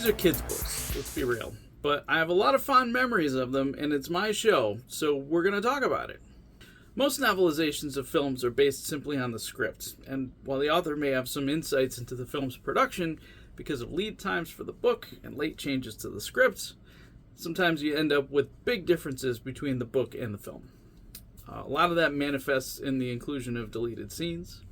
are kids' books, let's be real. But I have a lot of fond memories of them, and it's my show, so we're going to talk about it. Most novelizations of films are based simply on the script, and while the author may have some insights into the film's production because of lead times for the book and late changes to the script, sometimes you end up with big differences between the book and the film. A lot of that manifests in the inclusion of deleted scenes.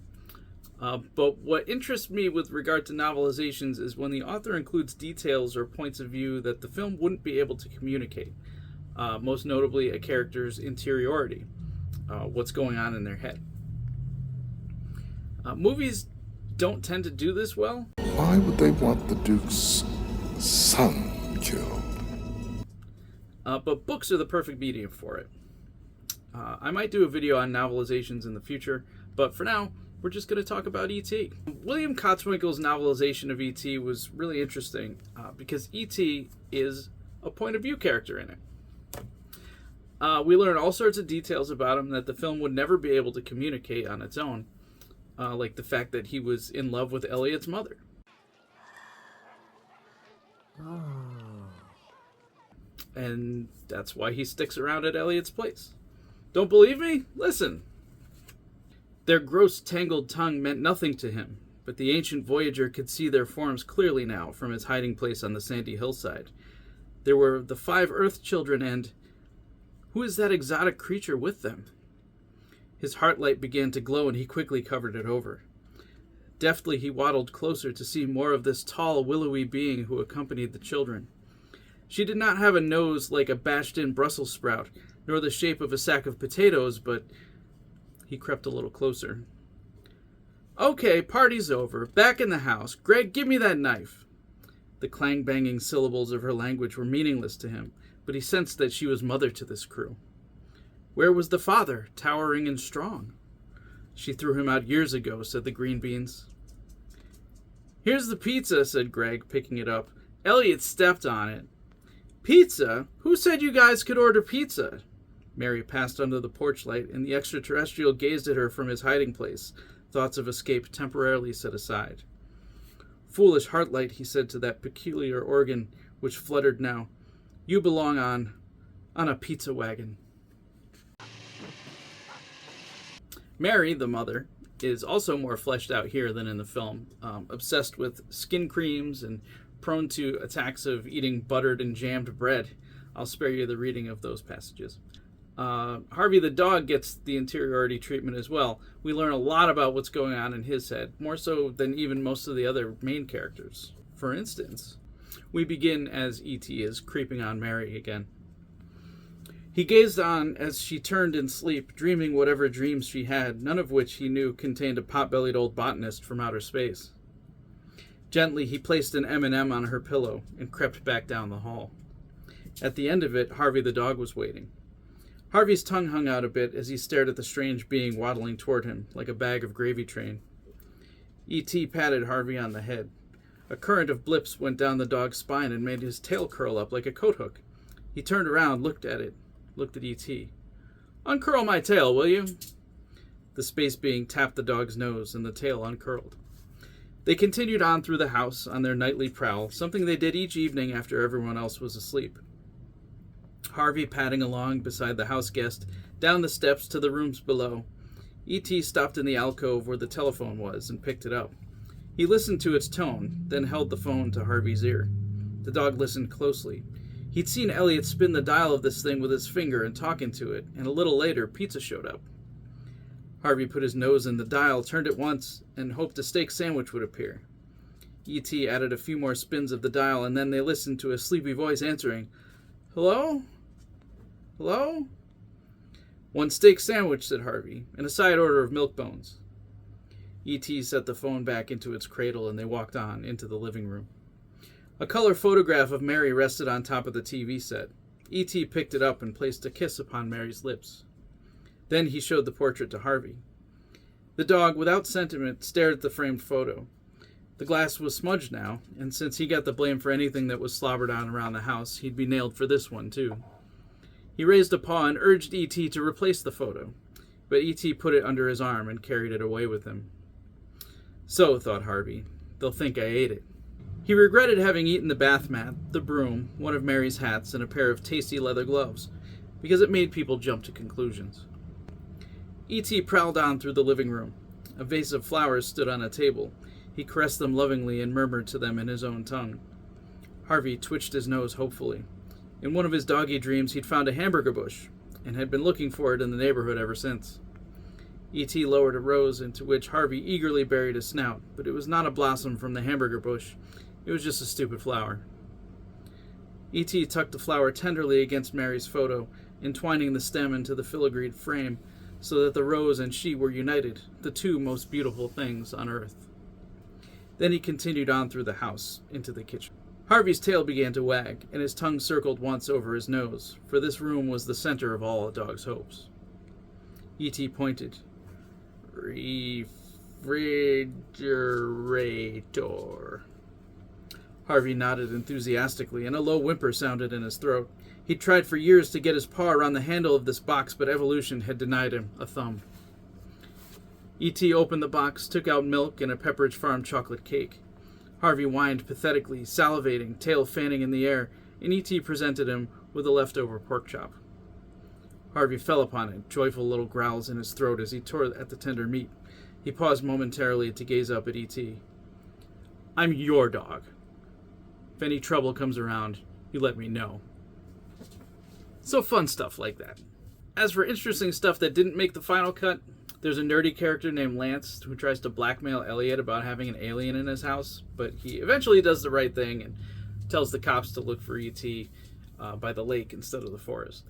But what interests me with regard to novelizations is when the author includes details or points of view that the film wouldn't be able to communicate, most notably a character's interiority, what's going on in their head. Movies don't tend to do this well. Why would they want the Duke's son killed? But books are the perfect medium for it. I might do a video on novelizations in the future, but for now, we're just going to talk about E.T. William Kotzwinkle's novelization of E.T. was really interesting because E.T. is a point of view character in it. We learn all sorts of details about him that the film would never be able to communicate on its own, like the fact that he was in love with Elliot's mother. And that's why he sticks around at Elliot's place. Don't believe me? Listen. Their gross, tangled tongue meant nothing to him, but the ancient voyager could see their forms clearly now from his hiding place on the sandy hillside. There were the 5 Earth children and... who is that exotic creature with them? His heart light began to glow and he quickly covered it over. Deftly he waddled closer to see more of this tall, willowy being who accompanied the children. She did not have a nose like a bashed-in Brussels sprout, nor the shape of a sack of potatoes, but... He crept a little closer. Okay, party's over. Back in the house. Greg, give me that knife. The clang-banging syllables of her language were meaningless to him, but he sensed that she was mother to this crew. Where was the father, towering and strong? She threw him out years ago, said the green beans. Here's the pizza, said Greg, picking it up. Elliot stepped on it. Pizza? Who said you guys could order pizza? Mary passed under the porch light, and the extraterrestrial gazed at her from his hiding place, thoughts of escape temporarily set aside. Foolish Heartlight, he said to that peculiar organ, which fluttered now. You belong on a pizza wagon. Mary, the mother, is also more fleshed out here than in the film, obsessed with skin creams and prone to attacks of eating buttered and jammed bread. I'll spare you the reading of those passages. Harvey the dog gets the interiority treatment as well. We learn a lot about what's going on in his head, more so than even most of the other main characters. For instance, we begin as E.T. is creeping on Mary again. He gazed on as she turned in sleep, dreaming whatever dreams she had, none of which he knew contained a pot-bellied old botanist from outer space. Gently, he placed an M&M on her pillow and crept back down the hall. At the end of it, Harvey the dog was waiting. Harvey's tongue hung out a bit as he stared at the strange being waddling toward him, like a bag of gravy train. E.T. patted Harvey on the head. A current of blips went down the dog's spine and made his tail curl up like a coat hook. He turned around, looked at E.T. Uncurl my tail, will you? The space being tapped the dog's nose, and the tail uncurled. They continued on through the house on their nightly prowl, something they did each evening after everyone else was asleep. Harvey padding along beside the house guest, down the steps to the rooms below. E.T. stopped in the alcove where the telephone was and picked it up. He listened to its tone, then held the phone to Harvey's ear. The dog listened closely. He'd seen Elliot spin the dial of this thing with his finger and talk into it, and a little later, pizza showed up. Harvey put his nose in the dial, turned it once, and hoped a steak sandwich would appear. E.T. added a few more spins of the dial, and then they listened to a sleepy voice answering, Hello? Hello? One steak sandwich, said Harvey, and a side order of milk bones. E.T. set the phone back into its cradle, and they walked on into the living room. A color photograph of Mary rested on top of the TV set. E.T. picked it up and placed a kiss upon Mary's lips. Then he showed the portrait to Harvey. The dog, without sentiment, stared at the framed photo. The glass was smudged now, and since he got the blame for anything that was slobbered on around the house, he'd be nailed for this one, too. He raised a paw and urged E.T. to replace the photo, but E.T. put it under his arm and carried it away with him. So, thought Harvey, they'll think I ate it. He regretted having eaten the bath mat, the broom, one of Mary's hats, and a pair of tasty leather gloves, because it made people jump to conclusions. E.T. prowled on through the living room. A vase of flowers stood on a table. He caressed them lovingly and murmured to them in his own tongue. Harvey twitched his nose hopefully. In one of his doggy dreams, he'd found a hamburger bush, and had been looking for it in the neighborhood ever since. E.T. lowered a rose into which Harvey eagerly buried his snout, but it was not a blossom from the hamburger bush. It was just a stupid flower. E.T. tucked the flower tenderly against Mary's photo, entwining the stem into the filigreed frame, so that the rose and she were united, the two most beautiful things on earth. Then he continued on through the house, into the kitchen. Harvey's tail began to wag, and his tongue circled once over his nose, for this room was the center of all a dog's hopes. E.T. pointed. Refrigerator. Harvey nodded enthusiastically, and a low whimper sounded in his throat. He'd tried for years to get his paw around the handle of this box, but evolution had denied him a thumb. E.T. opened the box, took out milk and a Pepperidge Farm chocolate cake. Harvey whined pathetically, salivating, tail fanning in the air, and E.T. presented him with a leftover pork chop. Harvey fell upon it, joyful little growls in his throat as he tore at the tender meat. He paused momentarily to gaze up at E.T. "I'm your dog. If any trouble comes around, you let me know." So fun stuff like that. As for interesting stuff that didn't make the final cut, there's a nerdy character named Lance who tries to blackmail Elliot about having an alien in his house, but he eventually does the right thing and tells the cops to look for E.T. By the lake instead of the forest.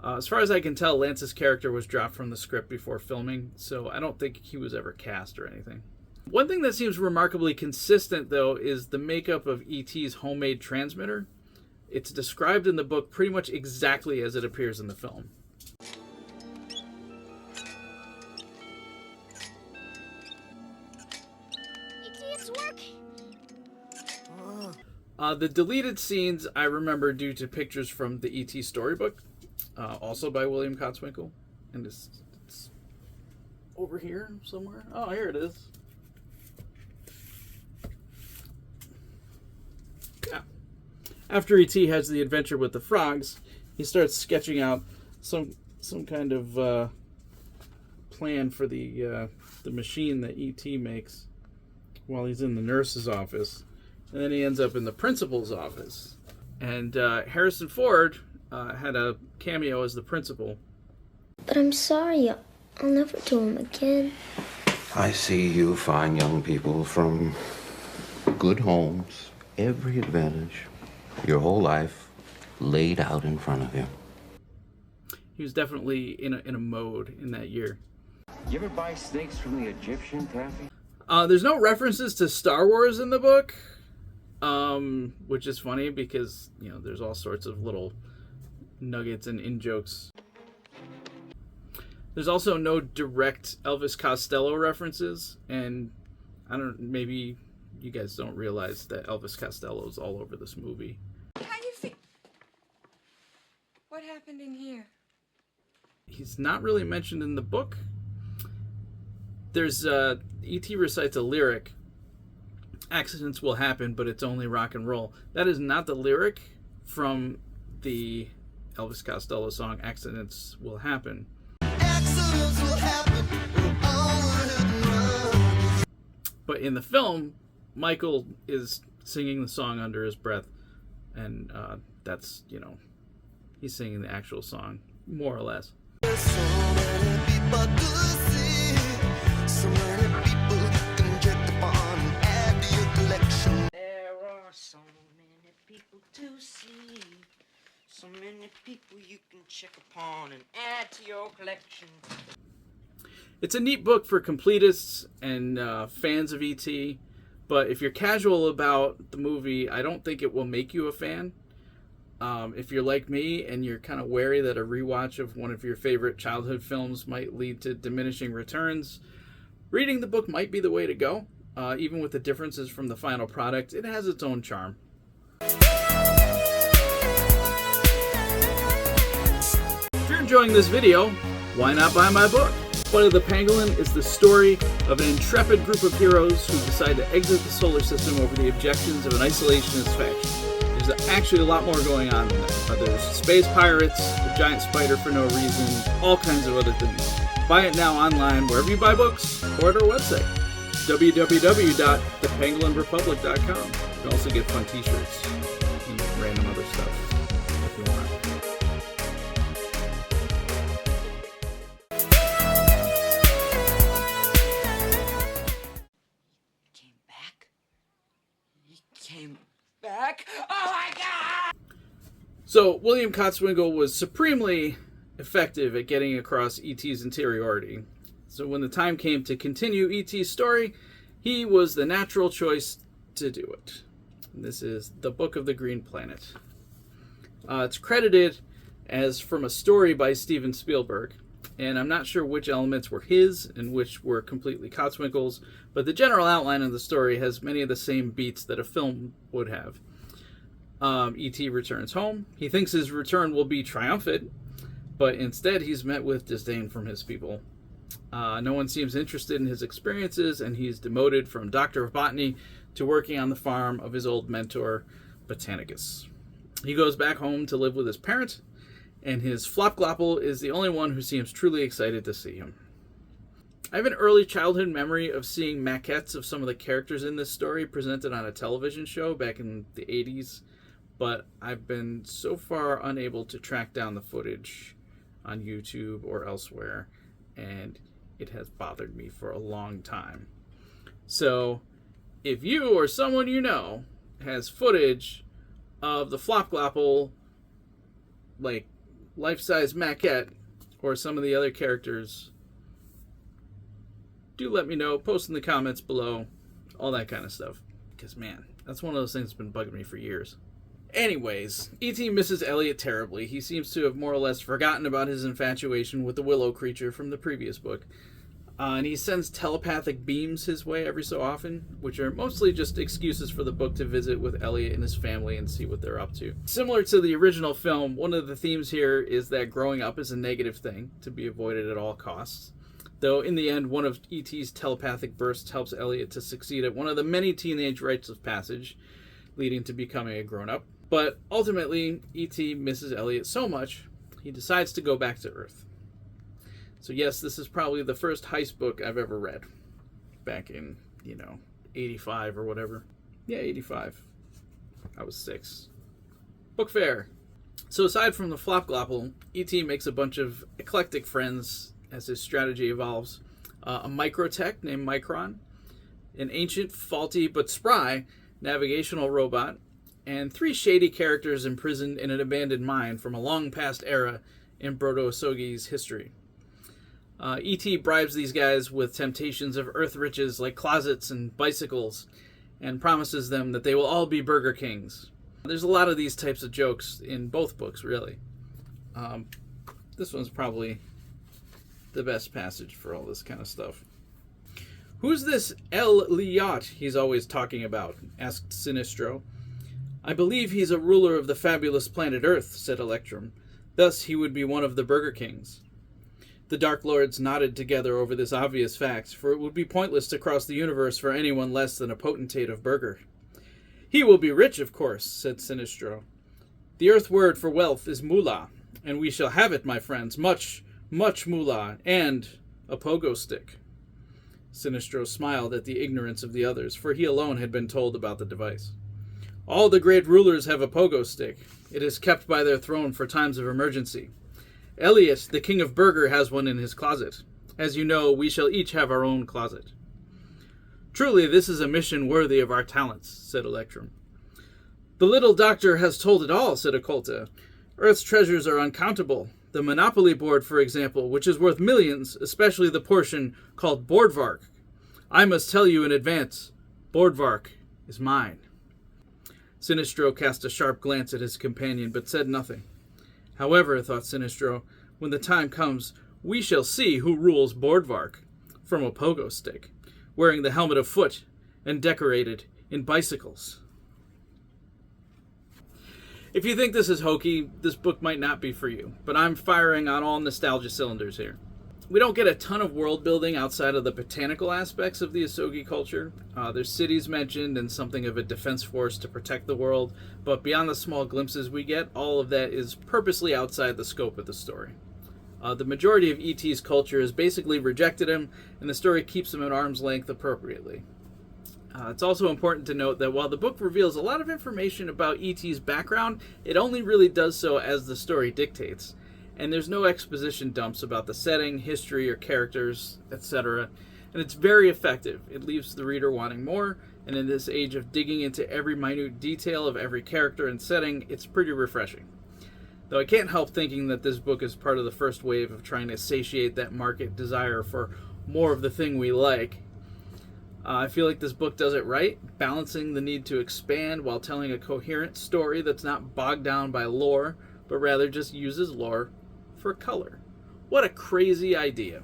As far as I can tell, Lance's character was dropped from the script before filming, so I don't think he was ever cast or anything. One thing that seems remarkably consistent, though, is the makeup of E.T.'s homemade transmitter. It's described in the book pretty much exactly as it appears in the film. It's working. The deleted scenes I remember due to pictures from the E.T. storybook, also by William Kotzwinkle. And it's over here somewhere. Oh, here it is. Yeah. After E.T. has the adventure with the frogs, he starts sketching out some kind of plan for the machine that E.T. makes while he's in the nurse's office. And then he ends up in the principal's office. And Harrison Ford had a cameo as the principal. But I'm sorry, I'll never do him again. I see you fine young people from good homes, every advantage, your whole life laid out in front of you. He was definitely in a mode in that year. You ever buy snakes from the Egyptian, Taffy? There's no references to Star Wars in the book, which is funny because, there's all sorts of little nuggets and in-jokes. There's also no direct Elvis Costello references, and maybe you guys don't realize that Elvis Costello's all over this movie. How you feel? What happened in here? He's not really mentioned in the book. There's E.T. recites a lyric. Accidents will happen, but it's only rock and roll. That is not the lyric from the Elvis Costello song Accidents Will Happen. Accidents will happen. But in the film, Michael is singing the song under his breath, and that's, he's singing the actual song, more or less. So many people to see. So many people you can check upon and add to your collection. There are so many people to see. So many people you can check upon and add to your collection. It's a neat book for completists and fans of E.T., but if you're casual about the movie, I don't think it will make you a fan. If you're like me and you're kind of wary that a rewatch of one of your favorite childhood films might lead to diminishing returns, reading the book might be the way to go. Even with the differences from the final product, it has its own charm. If you're enjoying this video, why not buy my book? Flight of the Pangolin is the story of an intrepid group of heroes who decide to exit the solar system over the objections of an isolationist faction. There's actually a lot more going on than that. There's space pirates, a giant spider for no reason, all kinds of other things. Buy it now online wherever you buy books or at our website, www.thepangolinrepublic.com. You can also get fun t-shirts and random other stuff if you want. Came back? He came back? Oh my god! So, William Kotzwinkle was supremely effective at getting across E.T.'s interiority. So when the time came to continue E.T.'s story, he was the natural choice to do it. And this is The Book of the Green Planet. It's credited as from a story by Steven Spielberg, and I'm not sure which elements were his and which were completely Kotzwinkle's, but the general outline of the story has many of the same beats that a film would have. E.T. returns home. He thinks his return will be triumphant, but instead he's met with disdain from his people. No one seems interested in his experiences, and he's demoted from Doctor of Botany to working on the farm of his old mentor, Botanicus. He goes back home to live with his parent, and his Flopglopple is the only one who seems truly excited to see him. I have an early childhood memory of seeing maquettes of some of the characters in this story presented on a television show back in the 80s, but I've been so far unable to track down the footage on YouTube or elsewhere, and it has bothered me for a long time. So, if you or someone you know has footage of the Flopglopple, like life-size maquette, or some of the other characters, do let me know. Post in the comments below, all that kind of stuff. Because, man, that's one of those things that's been bugging me for years. Anyways, E.T. misses Elliot terribly. He seems to have more or less forgotten about his infatuation with the willow creature from the previous book. And he sends telepathic beams his way every so often, which are mostly just excuses for the book to visit with Elliot and his family and see what they're up to. Similar to the original film, one of the themes here is that growing up is a negative thing to be avoided at all costs. Though in the end, one of E.T.'s telepathic bursts helps Elliot to succeed at one of the many teenage rites of passage, leading to becoming a grown-up. But ultimately, E.T. misses Elliot so much, he decides to go back to Earth. So yes, this is probably the first heist book I've ever read. Back in, 85 or whatever. Yeah, 85. I was 6. Book fair. So aside from the Flopglopple, E.T. makes a bunch of eclectic friends as his strategy evolves. A microtech named Micron, an ancient, faulty, but spry navigational robot, and 3 shady characters imprisoned in an abandoned mine from a long past era in Brodo-Osogi's history. E.T. bribes these guys with temptations of earth riches like closets and bicycles, and promises them that they will all be Burger Kings. There's a lot of these types of jokes in both books, really. This one's probably the best passage for all this kind of stuff. "Who's this El Liyot he's always talking about?" asked Sinistro. "I believe he's a ruler of the fabulous planet Earth," said Electrum. "Thus he would be one of the Burger Kings." The Dark Lords nodded together over this obvious fact, for it would be pointless to cross the universe for anyone less than a potentate of burger. "He will be rich, of course," said Sinistro. "The Earth word for wealth is moolah, and we shall have it, my friends, much, much moolah, and a pogo stick." Sinistro smiled at the ignorance of the others, for he alone had been told about the device. "All the great rulers have a pogo stick. It is kept by their throne for times of emergency. Elliot, the king of Burger, has one in his closet. As you know, we shall each have our own closet." "Truly, this is a mission worthy of our talents," said Electrum. "The little doctor has told it all," said Occulta. "Earth's treasures are uncountable. The Monopoly board, for example, which is worth millions, especially the portion called Boardvark. I must tell you in advance, Boardvark is mine." Sinistro cast a sharp glance at his companion, but said nothing. However, thought Sinistro, when the time comes, we shall see who rules Boardvark from a pogo stick, wearing the helmet of foot and decorated in bicycles. If you think this is hokey, this book might not be for you, but I'm firing on all nostalgia cylinders here. We don't get a ton of world building outside of the botanical aspects of the Asogi culture. There's cities mentioned and something of a defense force to protect the world, but beyond the small glimpses we get, all of that is purposely outside the scope of the story. The majority of E.T.'s culture has basically rejected him, and the story keeps him at arm's length appropriately. It's also important to note that while the book reveals a lot of information about E.T.'s background, it only really does so as the story dictates. And there's no exposition dumps about the setting, history, or characters, etc. And it's very effective. It leaves the reader wanting more, and in this age of digging into every minute detail of every character and setting, it's pretty refreshing. Though I can't help thinking that this book is part of the first wave of trying to satiate that market desire for more of the thing we like. I feel like this book does it right, balancing the need to expand while telling a coherent story that's not bogged down by lore, but rather just uses lore for color. What a crazy idea.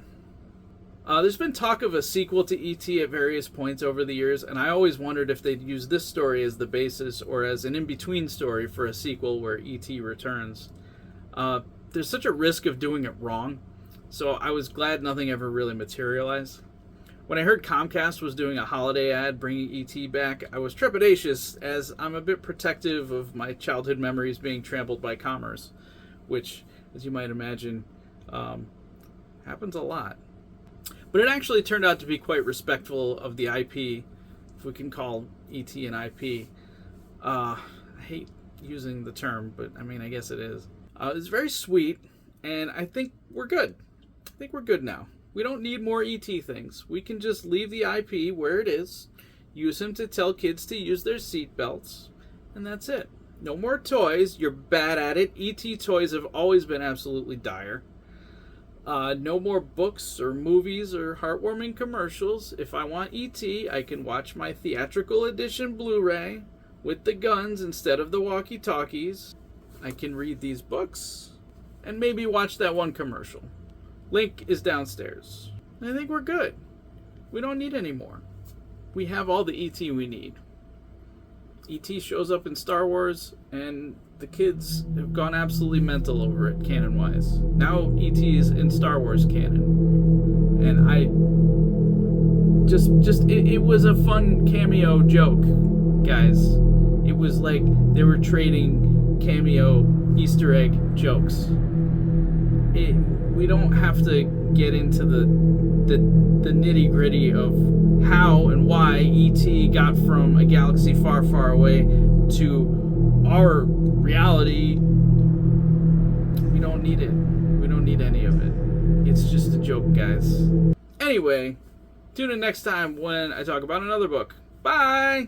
There's been talk of a sequel to E.T. at various points over the years, and I always wondered if they'd use this story as the basis or as an in-between story for a sequel where E.T. returns. There's such a risk of doing it wrong, so I was glad nothing ever really materialized. When I heard Comcast was doing a holiday ad bringing E.T. back, I was trepidatious, as I'm a bit protective of my childhood memories being trampled by commerce, which, as you might imagine, happens a lot. But it actually turned out to be quite respectful of the IP, if we can call E.T. an IP. I hate using the term, but I mean, I guess it is. It's very sweet, and I think we're good. I think we're good now. We don't need more E.T. things. We can just leave the IP where it is, use him to tell kids to use their seatbelts, and that's it. No more toys. You're bad at it. E.T. toys have always been absolutely dire. No more books or movies or heartwarming commercials. If I want E.T., I can watch my theatrical edition Blu-ray with the guns instead of the walkie-talkies. I can read these books and maybe watch that one commercial. Link is downstairs. I think we're good. We don't need any more. We have all the E.T. we need. E.T. shows up in Star Wars, and the kids have gone absolutely mental over it, canon-wise. Now E.T. is in Star Wars canon. And it was a fun cameo joke, guys. It was like they were trading cameo Easter egg jokes. We don't have to get into the nitty-gritty of how and why E.T. got from a galaxy far, far away to our reality. We don't need it. We don't need any of it. It's just a joke, guys. Anyway, tune in next time when I talk about another book. Bye!